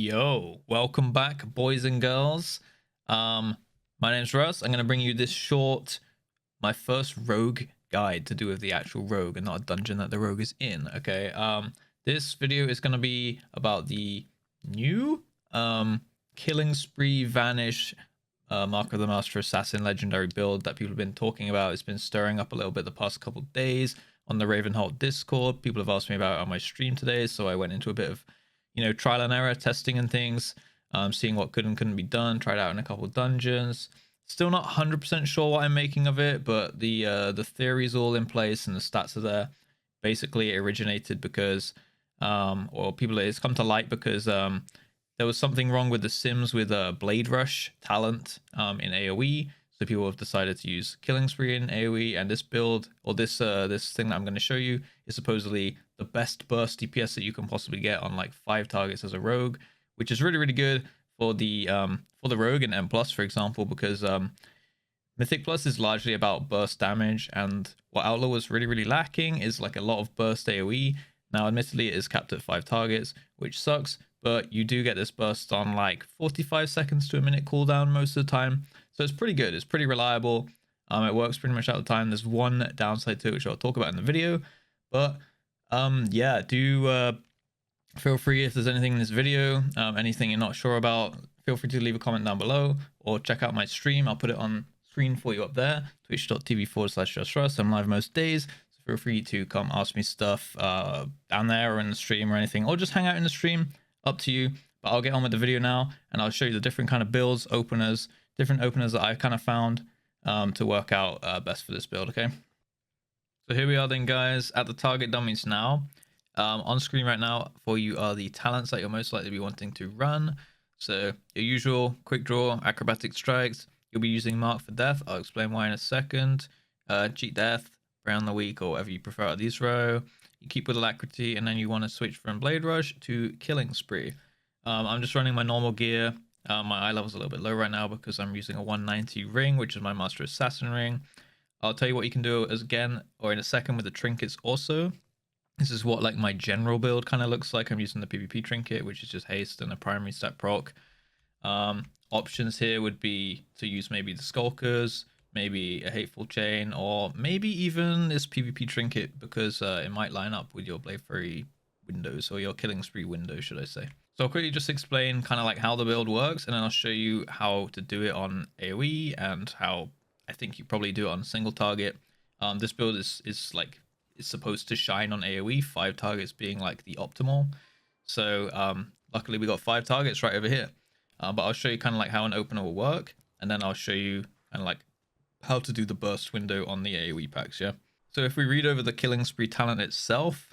Yo, welcome back, boys and girls. My name's Russ. I'm gonna bring you this short, my first rogue guide to do with the actual rogue and not a dungeon that the rogue is in. Okay. This video is gonna be about the new Killing Spree Vanish Mark of the Master Assassin legendary build that people have been talking about. It's been stirring up a little bit the past couple days on the Ravenholt Discord. People have asked me about it on my stream today, so I went into a bit of trial and error testing and things, seeing what could and couldn't be done. Tried out in a couple of dungeons. Still not 100% sure what I'm making of it, but the theory's all in place and the stats are there. Basically, it originated because it's come to light because there was something wrong with the Sims with Blade Rush talent in AoE. So people have decided to use Killing Spree in AoE, and this build, or this thing that I'm going to show you, is supposedly the best burst DPS that you can possibly get on like 5 targets as a rogue, which is really good for the rogue in M+, for example, because Mythic Plus is largely about burst damage, and what Outlaw was really lacking is like a lot of burst AoE. Now, admittedly, it is capped at 5 targets, which sucks, but you do get this burst on like 45 seconds to a minute cooldown most of the time. So it's pretty good. It's pretty reliable. It works pretty much all the time. There's one downside to it, which I'll talk about in the video. But yeah, do feel free if there's anything in this video, anything you're not sure about, feel free to leave a comment down below or check out my stream. I'll put it on screen for you up there, twitch.tv/JustRuss. I'm live most days. Feel free to come ask me stuff down there or in the stream or anything, or just hang out in the stream, up to you. But I'll get on with the video now, and I'll show you the different kind of builds, different openers that I've kind of found to work out best for this build. Okay, so here we are then, guys, at the target dummies now. On screen right now for you are the talents that you're most likely to be wanting to run. So your usual quick draw, acrobatic strikes. You'll be using Mark for Death. I'll explain why in a second. Cheat Death, Brown the Weak, or whatever you prefer at this row. You keep with Alacrity, and then you want to switch from Blade Rush to Killing Spree. I'm just running my normal gear. My eye level's a little bit low right now because I'm using a 190 ring, which is my Master Assassin ring. I'll tell you what you can do as again, or in a second, with the trinkets also. This is what like my general build kind of looks like. I'm using the PvP trinket, which is just haste and a primary stat proc. Options here would be to use maybe the Skulkers, maybe a Hateful Chain, or maybe even this PvP trinket, because it might line up with your Blade Fury windows, or your Killing Spree window, should I say. So I'll quickly just explain kind of like how the build works, and then I'll show you how to do it on AoE and how I think you probably do it on a single target. This build is supposed to shine on AoE, 5 targets being like the optimal. So luckily we got 5 targets right over here. But I'll show you kind of like how an opener will work, and then I'll show you kind of like how to do the burst window on the AoE packs. Yeah. So if we read over the Killing Spree talent itself,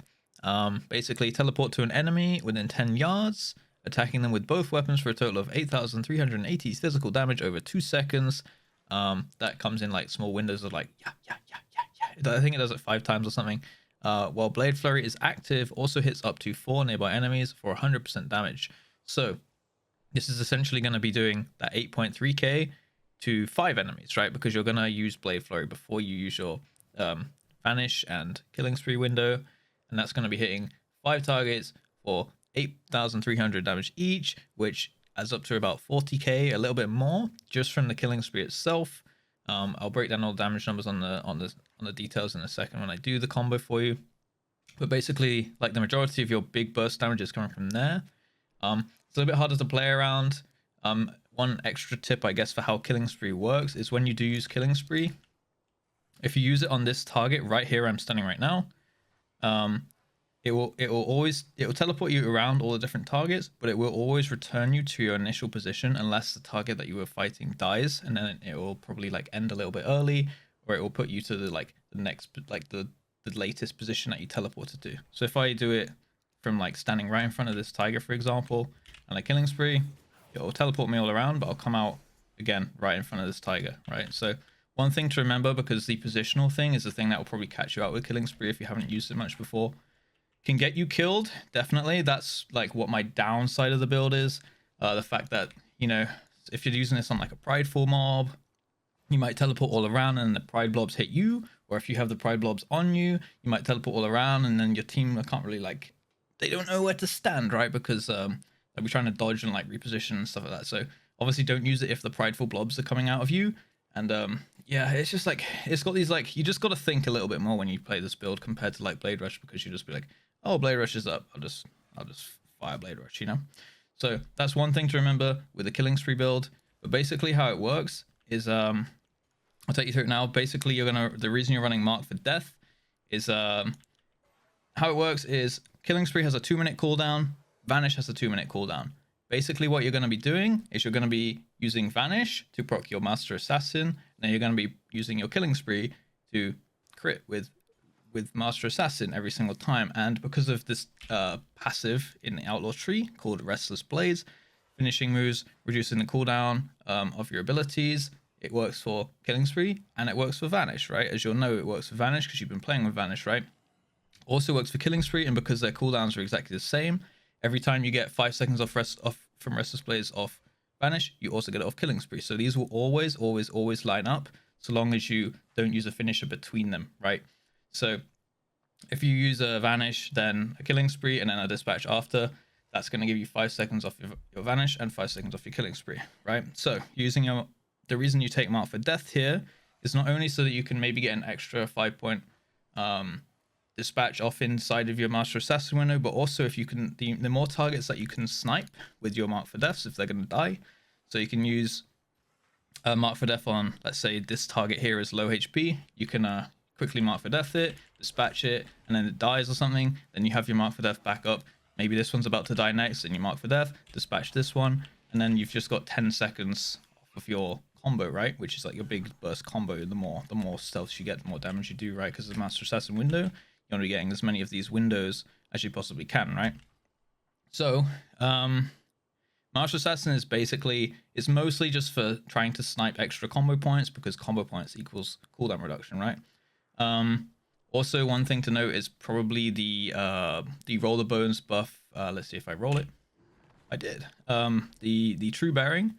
basically teleport to an enemy within 10 yards, attacking them with both weapons for a total of 8,380 physical damage over 2 seconds. That comes in like small windows of like yeah. I think it does it 5 times or something. While Blade Flurry is active, also hits up to 4 nearby enemies for 100% damage. So this is essentially going to be doing that 8.3k to 5 enemies, right? Because you're going to use Blade Flurry before you use your Vanish and Killing Spree window, and that's going to be hitting 5 targets for 8,300 damage each, which adds up to about 40k, a little bit more just from the Killing Spree itself. I'll break down all the damage numbers on the details in a second when I do the combo for you. But basically, like the majority of your big burst damage is coming from there. It's a little bit harder to play around. One extra tip, I guess, for how Killing Spree works is when you do use Killing Spree, if you use it on this target right here, I'm standing right now, it will teleport you around all the different targets, but it will always return you to your initial position unless the target that you were fighting dies, and then it will probably like end a little bit early, or it will put you to the next the latest position that you teleported to. So if I do it from like standing right in front of this tiger, for example, and a Killing Spree, it will teleport me all around, but I'll come out again right in front of this tiger, right? So one thing to remember, because the positional thing is the thing that will probably catch you out with Killing Spree if you haven't used it much before. Can get you killed, definitely. That's like what my downside of the build is. The fact that, if you're using this on like a prideful mob, you might teleport all around and the pride blobs hit you, or if you have the pride blobs on you, you might teleport all around and then your team can't really they don't know where to stand, right? Because Like we're trying to dodge and like reposition and stuff like that. So obviously don't use it if the prideful blobs are coming out of you. And yeah, it's just like, it's got these like, you just got to think a little bit more when you play this build compared to like Blade Rush, because you just be like, oh, Blade Rush is up, I'll just fire Blade Rush, you know? So that's one thing to remember with the Killing Spree build. But basically how it works is, I'll take you through it now. Basically, the reason you're running Mark for Death is, how it works is Killing Spree has a 2-minute cooldown, Vanish has a 2-minute cooldown. Basically, what you're going to be doing is you're going to be using Vanish to proc your Master Assassin, and then you're going to be using your Killing Spree to crit with Master Assassin every single time. And because of this passive in the Outlaw tree called Restless Blaze, finishing moves, reducing the cooldown of your abilities, it works for Killing Spree and it works for Vanish, right? As you'll know, it works for Vanish because you've been playing with Vanish, right? Also works for Killing Spree, and because their cooldowns are exactly the same, every time you get 5 seconds off from Restless Blaze off Vanish, you also get it off Killing Spree. So these will always line up, so long as you don't use a finisher between them, right? So if you use a Vanish, then a Killing Spree, and then a Dispatch after, that's going to give you 5 seconds off your Vanish and 5 seconds off your Killing Spree, right? So the reason you take Mark for Death here is not only so that you can maybe get an extra 5-point Dispatch off inside of your Master Assassin window, but also if you can, the more targets that you can snipe with your Mark for Deaths, if they're going to die. So you can use Mark for Death on, let's say this target here is low HP, you can quickly Mark for Death it, dispatch it, and then it dies or something, then you have your Mark for Death back up. Maybe this one's about to die next, and you Mark for Death, dispatch this one, and then you've just got 10 seconds off of your combo, right? Which is like your big burst combo. The more stealths you get, the more damage you do, right? Because the Master Assassin window, you want to be getting as many of these windows as you possibly can, right? So, Master Assassin is basically, it's mostly just for trying to snipe extra combo points, because combo points equals cooldown reduction, right? Also, one thing to note is probably the Roll the Bones buff. Let's see if I roll it. I did. The True Bearing.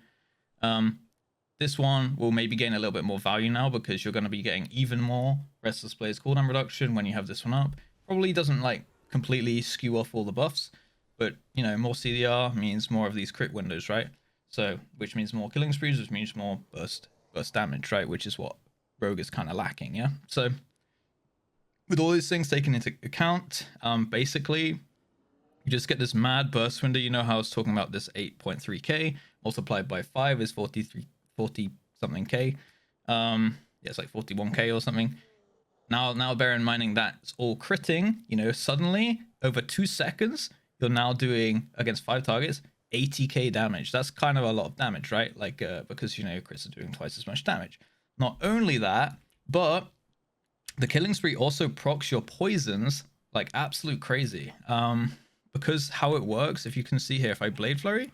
This one will maybe gain a little bit more value now, because you're going to be getting even more Restless Blaze cooldown reduction when you have this one up. Probably doesn't like completely skew off all the buffs, but you know, more CDR means more of these crit windows, right? So, which means more Killing Sprees, which means more burst damage, right? Which is what Rogue is kind of lacking, yeah? So, with all these things taken into account, basically, you just get this mad burst window. You know how I was talking about this 8.3k multiplied by 5 is 40 something k. Yeah, it's like 41k or something. Now bear in mind that it's all critting. You know, suddenly over 2 seconds, you're now doing against 5 targets 80k damage. That's kind of a lot of damage, right? Like because you know crits are doing twice as much damage. Not only that, but the Killing Spree also procs your poisons like absolute crazy. Because how it works, if you can see here, if I Blade Flurry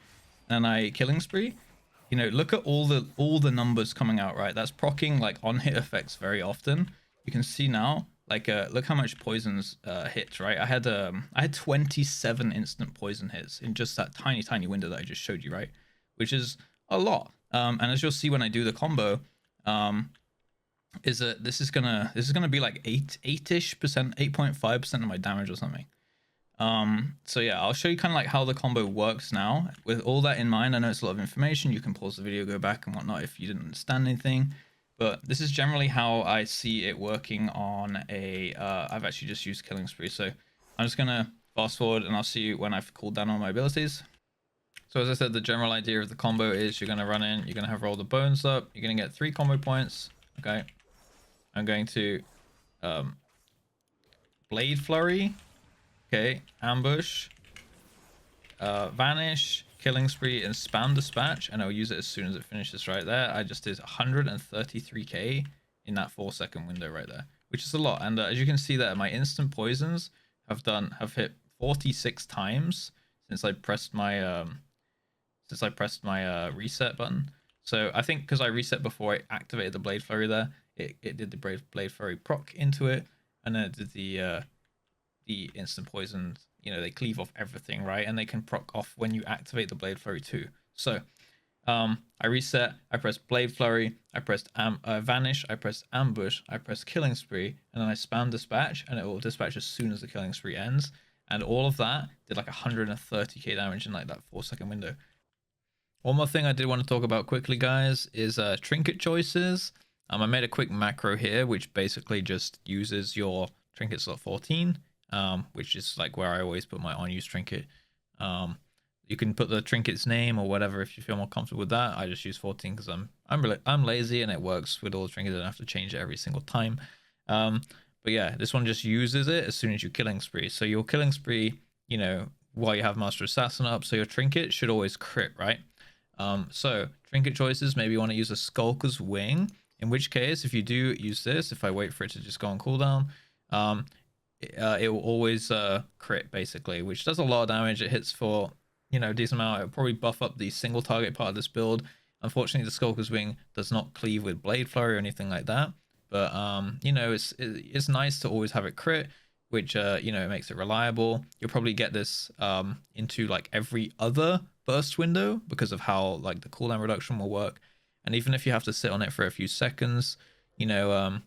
and I Killing Spree, you know, look at all the numbers coming out, right? That's proccing like on hit effects very often. You can see now, like look how much poisons hit, right? I had 27 instant poison hits in just that tiny window that I just showed you, right? Which is a lot. And as you'll see when I do the combo, is that this is gonna be like 8-ish percent, 8.5% of my damage or something. So yeah, I'll show you kind of like how the combo works now. With all that in mind, I know it's a lot of information. You can pause the video, go back and whatnot if you didn't understand anything. But this is generally how I see it working on a... I've actually just used Killing Spree, so I'm just gonna fast forward and I'll see you when I've cooled down all my abilities. So as I said, the general idea of the combo is you're gonna run in, you're gonna have Roll the Bones up, you're gonna get 3 combo points. Okay, I'm going to Blade Flurry. Okay, Ambush, Vanish, Killing Spree, and Spam Dispatch, and I'll use it as soon as it finishes right there. I just did 133k in that 4-second window right there, which is a lot. And as you can see there, my instant poisons have hit 46 times since I pressed my reset button. So I think because I reset before I activated the Blade Flurry there, it did the Blade Flurry proc into it, and then it did the instant poison. You know, they cleave off everything, right? And they can proc off when you activate the Blade Flurry too. So I reset, I pressed Blade Flurry, I pressed Vanish, I pressed Ambush, I pressed Killing Spree, and then I spam Dispatch, and it will dispatch as soon as the Killing Spree ends. and all of that did like 130k damage in like that 4-second window. One more thing I did want to talk about quickly, guys, is trinket choices. I made a quick macro here, which basically just uses your trinket slot 14, which is like where I always put my on-use trinket. You can put the trinket's name or whatever if you feel more comfortable with that. I just use 14 because I'm lazy and it works with all the trinkets. I don't have to change it every single time. But yeah, this one just uses it as soon as you killing spree. So your killing spree, you know, while you have Master Assassin up, so your trinket should always crit, right? So trinket choices, maybe you want to use a Skulker's Wing, in which case if you do use this, if I wait for it to just go on cooldown, it will always crit basically, which does a lot of damage. It hits for, you know, a decent amount. It'll probably buff up the single target part of this build. Unfortunately, the Skulker's Wing does not cleave with Blade Flurry or anything like that, but you know, it's nice to always have it crit, which you know, it makes it reliable. You'll probably get this into like every other burst window because of how like the cooldown reduction will work. And even if you have to sit on it for a few seconds, you know,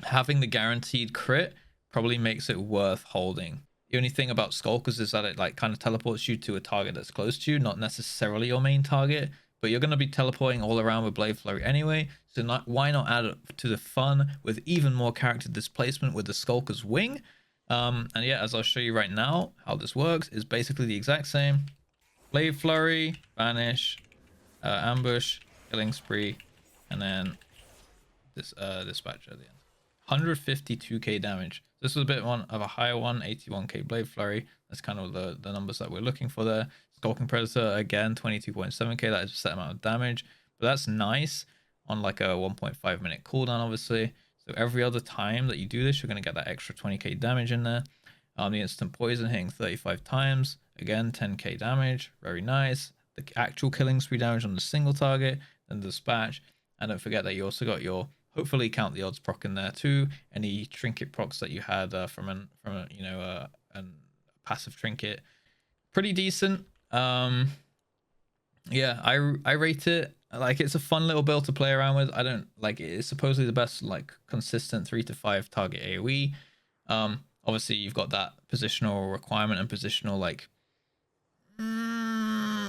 having the guaranteed crit probably makes it worth holding. The only thing about Skulkers is that it like kind of teleports you to a target that's close to you, not necessarily your main target, but you're going to be teleporting all around with Blade Flurry anyway, so why not add it to the fun with even more character displacement with the Skulker's Wing? And yeah, as I'll show you right now, how this works is basically the exact same. Blade Flurry, Vanish, Ambush, Killing Spree, and then this Dispatch at the end. 152k damage. This was a bit of a higher one, 81k Blade Flurry. That's kind of the numbers that we're looking for there. Skulking Predator, again, 22.7k. That is a set amount of damage. But that's nice on like a 1.5 minute cooldown, obviously. So every other time that you do this, you're going to get that extra 20k damage in there. The instant poison hitting 35 times. Again, 10k damage. Very nice. The actual killing spree damage on the single target. Then the dispatch. And don't forget that you also got your, hopefully count the odds proc in there too. Any trinket procs that you had from a you know, a passive trinket. Pretty decent. Yeah, I rate it. Like, it's a fun little build to play around with. I don't like it. It's supposedly the best like consistent 3 to 5 target AoE. Obviously you've got that positional requirement, and positional like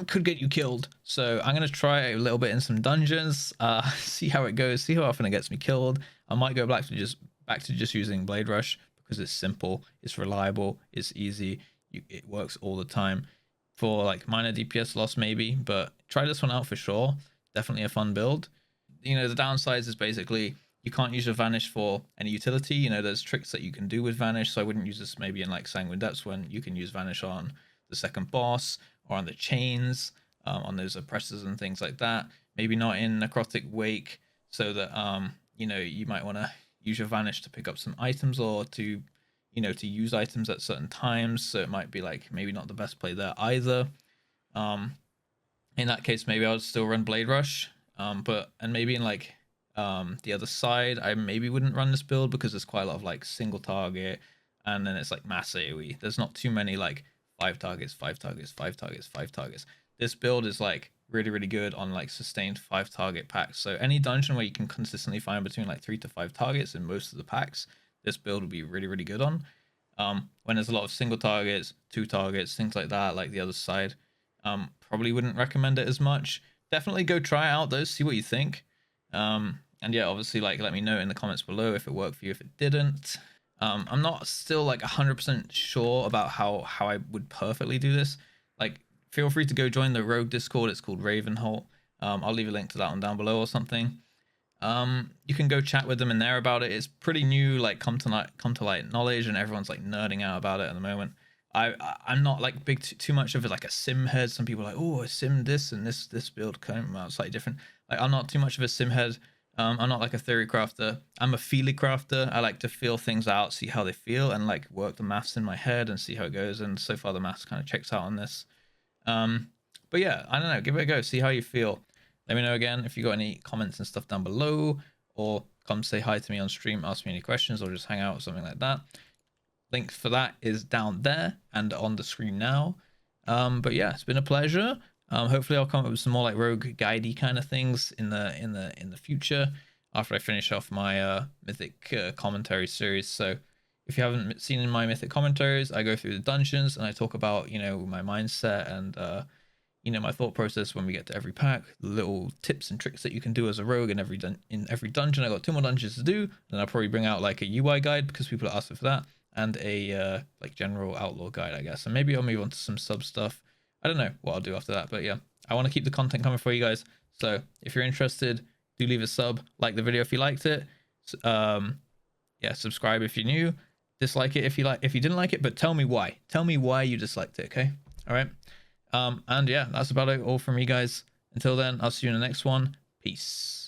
could get you killed. So I'm gonna try a little bit in some dungeons, see how it goes, see how often it gets me killed. I might go back to just using Blade Rush because it's simple, it's reliable, it's easy, it works all the time. For like minor DPS loss maybe, but try this one out for sure. Definitely a fun build. You know, the downsides is basically you can't use your Vanish for any utility. You know, there's tricks that you can do with Vanish, so I wouldn't use this maybe in like Sanguine Depths when you can use Vanish on the second boss or on the chains, on those oppressors and things like that. Maybe not in Necrotic Wake, so that you know, you might want to use your Vanish to pick up some items or to, you know, to use items at certain times. So it might be like maybe not the best play there either. In that case, maybe I would still run Blade Rush. But maybe in like the other side, I maybe wouldn't run this build because there's quite a lot of like single target, and then it's like mass AoE. There's not too many like 5 targets, 5 targets, 5 targets, 5 targets. This build is like really good on like sustained 5 target packs. So any dungeon where you can consistently find between like 3 to 5 targets in most of the packs, this build will be really good on. When there's a lot of single targets, 2 targets, things like that, like the other side, probably wouldn't recommend it as much. Definitely go try out those, see what you think. And yeah, obviously, like, let me know in the comments below if it worked for you, if it didn't. I'm not still like 100% sure about how I would perfectly do this. Like, feel free to go join the Rogue Discord. It's called Ravenholt. I'll leave a link to that one down below or something. You can go chat with them in there about it. It's pretty new, like come to light knowledge, and everyone's like nerding out about it at the moment. I'm not like too much of it like a sim head. Some people are like, oh, I sim this and this build came out slightly different. Like, I'm not too much of a sim head. I'm not like a theory crafter. I'm a feely crafter. I like to feel things out, see how they feel, and like work the maths in my head and see how it goes. And so far the maths kind of checks out on this. But yeah, I don't know, give it a go, see how you feel. Let me know again if you got any comments and stuff down below, or come say hi to me on stream, ask me any questions, or just hang out or something like that. Link for that is down there and on the screen now. But yeah, it's been a pleasure. Hopefully I'll come up with some more like rogue guidey kind of things in the future after I finish off my mythic commentary series. So if you haven't seen in my Mythic commentaries, I go through the dungeons and I talk about, you know, my mindset and you know, my thought process when we get to every pack, little tips and tricks that you can do as a rogue in every dungeon. I got 2 more dungeons to do, and I'll probably bring out like a UI guide because people are asking for that, and a like general outlaw guide, I guess. And maybe I'll move on to some sub stuff. I don't know what I'll do after that, but yeah, I want to keep the content coming for you guys. So if you're interested, do leave a sub, like the video if you liked it. Yeah, subscribe if you're new, dislike it if you didn't like it, but tell me why. Tell me why you disliked it, okay? All right. And yeah, that's about it all from me, guys. Until then, I'll see you in the next one. Peace.